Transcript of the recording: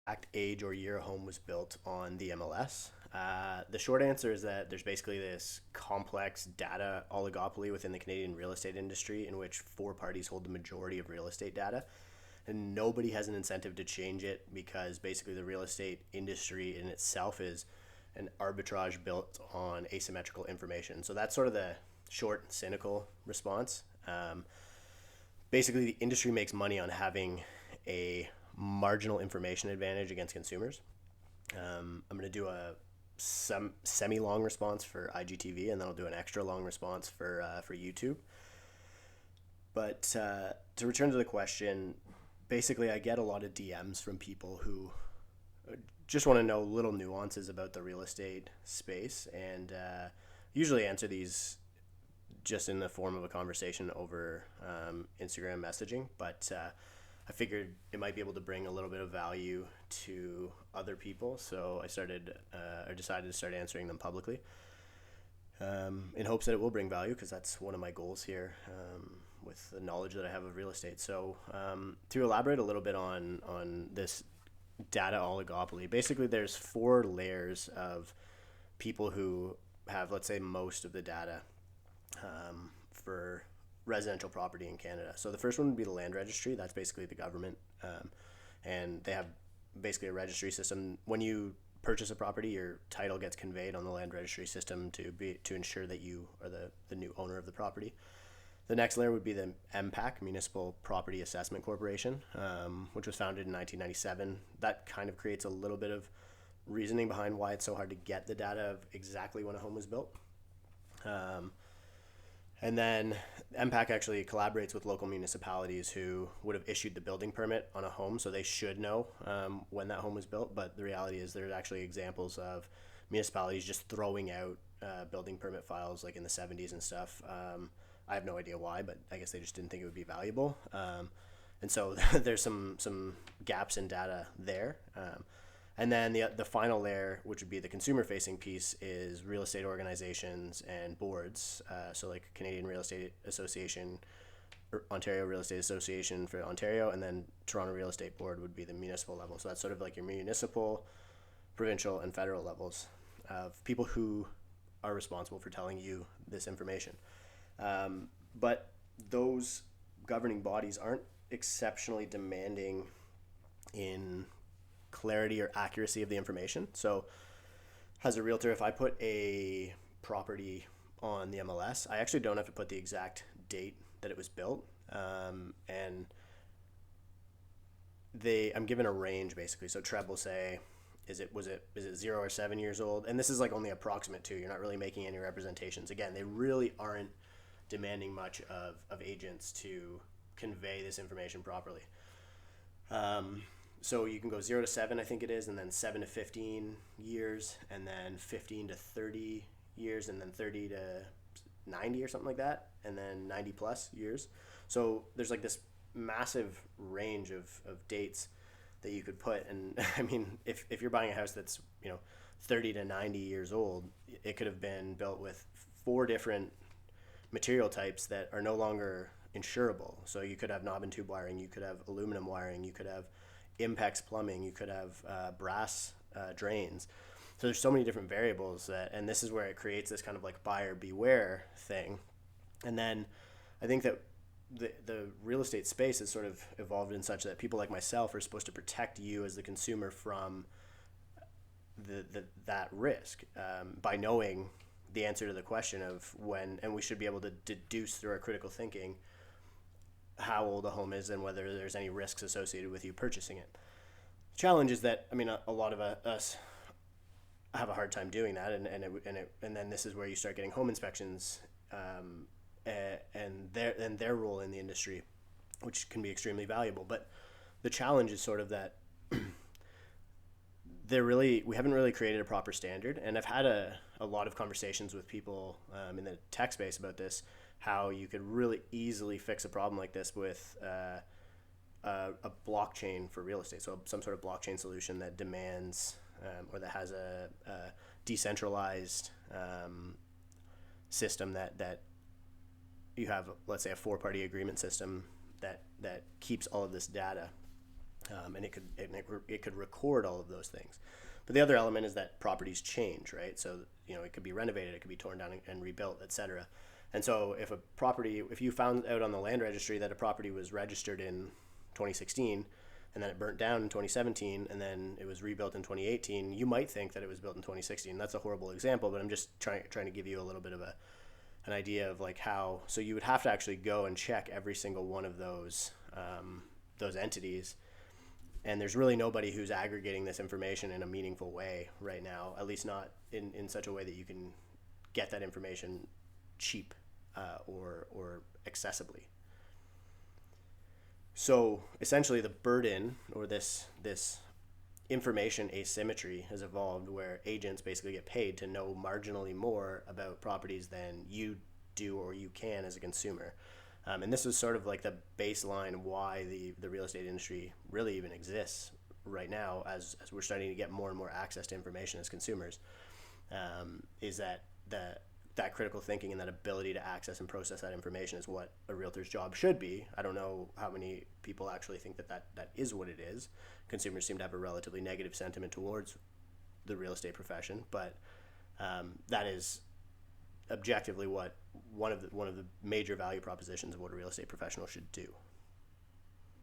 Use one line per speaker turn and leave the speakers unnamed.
exact age or year a home was built on the MLS. The short answer is that there's basically this complex data oligopoly within the Canadian real estate industry in which four parties hold the majority of real estate data. And nobody has an incentive to change it because basically the real estate industry in itself is an arbitrage built on asymmetrical information. So that's sort of the short, cynical response. Basically, the industry makes money on having a marginal information advantage against consumers. I'm going to do a some semi-long response for IGTV, and then I'll do an extra long response for YouTube. But to return to the question, basically, I get a lot of DMs from people who just want to know little nuances about the real estate space, and usually answer these just in the form of a conversation over Instagram messaging. But I figured it might be able to bring a little bit of value to other people, so I decided to start answering them publicly, in hopes that it will bring value, because that's one of my goals here, with the knowledge that I have of real estate. So to elaborate a little bit on this data oligopoly, basically there's four layers of people who have, let's say, most of the data for residential property in Canada. So the first one would be the land registry. That's basically the government, and they have basically a registry system. When you purchase a property, your title gets conveyed on the land registry system to ensure that you are the new owner of the property. The next layer would be the MPAC, Municipal Property Assessment Corporation, which was founded in 1997. That kind of creates a little bit of reasoning behind why it's so hard to get the data of exactly when a home was built. And then MPAC actually collaborates with local municipalities who would have issued the building permit on a home, so they should know when that home was built. But the reality is there's actually examples of municipalities just throwing out building permit files like in the 70s and stuff. I have no idea why, but I guess they just didn't think it would be valuable. And so there's some gaps in data there. And then the final layer, which would be the consumer-facing piece, is real estate organizations and boards. So like Canadian Real Estate Association, or Ontario Real Estate Association for Ontario, and then Toronto Real Estate Board would be the municipal level. So that's sort of like your municipal, provincial, and federal levels of people who are responsible for telling you this information. But those governing bodies aren't exceptionally demanding in clarity or accuracy of the information. So as a realtor, if I put a property on the MLS, I actually don't have to put the exact date that it was built. And I'm given a range basically. So TRREB will say, is it 0 or 7 years old? And this is like only approximate too. You're not really making any representations. Again, they really aren't demanding much of agents to convey this information properly. So you can go 0 to 7, I think it is, and then 7 to 15 years, and then 15 to 30 years, and then 30 to 90 or something like that, and then 90 plus years. So there's like this massive range of dates that you could put. And I mean, if you're buying a house that's 30 to 90 years old, it could have been built with 4 different material types that are no longer insurable. So you could have knob and tube wiring, you could have aluminum wiring, you could have Impex plumbing, you could have brass drains. So there's so many different variables and this is where it creates this kind of like buyer beware thing. And then I think that the real estate space has sort of evolved in such that people like myself are supposed to protect you as the consumer from that risk, by knowing the answer to the question of when, and we should be able to deduce through our critical thinking how old a home is and whether there's any risks associated with you purchasing it. The challenge is that, I mean, a lot of us have a hard time doing that, and then this is where you start getting home inspections, and their role in the industry, which can be extremely valuable. But the challenge is sort of that we haven't really created a proper standard, and I've had a lot of conversations with people in the tech space about this, how you could really easily fix a problem like this with a blockchain for real estate. So some sort of blockchain solution that demands or that has a decentralized system that you have, let's say, a 4-party agreement system that keeps all of this data. and it could record all of those things. But the other element is that properties change, right? So it could be renovated, it could be torn down and rebuilt, etc. And so if you found out on the land registry that a property was registered in 2016 and then it burnt down in 2017 and then it was rebuilt in 2018, you might think that it was built in 2016. That's a horrible example, but I'm just trying to give you a little bit of an idea of like how. So you would have to actually go and check every single one of those entities. And there's really nobody who's aggregating this information in a meaningful way right now, at least not in such a way that you can get that information cheap or accessibly. So essentially the burden or this information asymmetry has evolved where agents basically get paid to know marginally more about properties than you do or you can as a consumer. And this is sort of like the baseline why the real estate industry really even exists right now as we're starting to get more and more access to information as consumers, is that critical thinking and that ability to access and process that information is what a realtor's job should be. I don't know how many people actually think that is what it is. Consumers seem to have a relatively negative sentiment towards the real estate profession, but that is objectively what one of the major value propositions of what a real estate professional should do.